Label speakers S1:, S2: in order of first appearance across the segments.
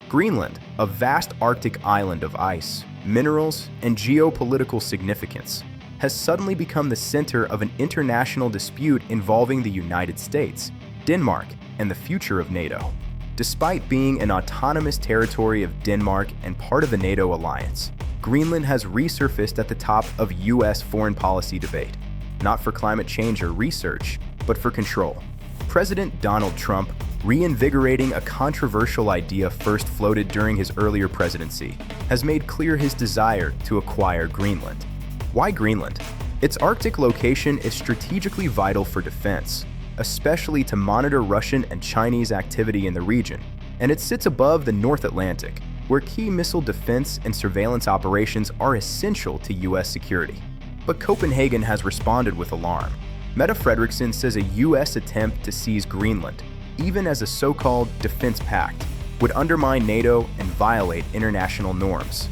S1: Greenland, a vast Arctic island of ice, minerals, and geopolitical significance, has suddenly become the center of an international dispute involving the United States, Denmark, and the future of NATO. Despite being an autonomous territory of Denmark and part of the NATO alliance, Greenland has resurfaced at the top of U.S. foreign policy debate, not for climate change or research, but for control. President Donald Trump, reinvigorating a controversial idea first floated during his earlier presidency, has made clear his desire to acquire Greenland. Why Greenland? Its Arctic location is strategically vital for defense, especially to monitor Russian and Chinese activity in the region, and it sits above the North Atlantic, where key missile defense and surveillance operations are essential to U.S. security. But Copenhagen has responded with alarm. Mette Frederiksen says a U.S. attempt to seize Greenland, even as a so-called defense pact, would undermine NATO and violate international norms.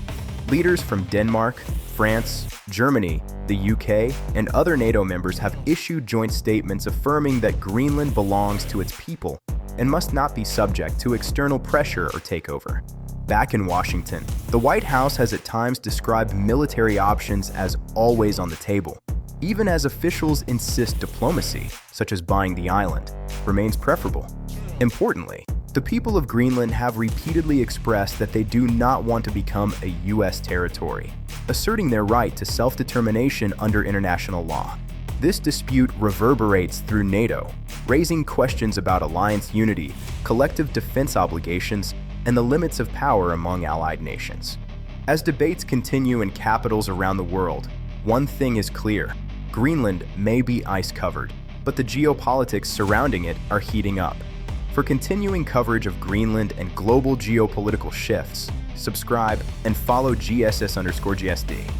S1: Leaders from Denmark, France, Germany, the UK, and other NATO members have issued joint statements affirming that Greenland belongs to its people and must not be subject to external pressure or takeover. Back in Washington, the White House has at times described military options as always on the table, even as officials insist diplomacy, such as buying the island, remains preferable. Importantly, the people of Greenland have repeatedly expressed that they do not want to become a U.S. territory, asserting their right to self-determination under international law. This dispute reverberates through NATO, raising questions about alliance unity, collective defense obligations, and the limits of power among allied nations. As debates continue in capitals around the world, one thing is clear: Greenland may be ice-covered, but the geopolitics surrounding it are heating up. For continuing coverage of Greenland and global geopolitical shifts, subscribe and follow GSS_GSD.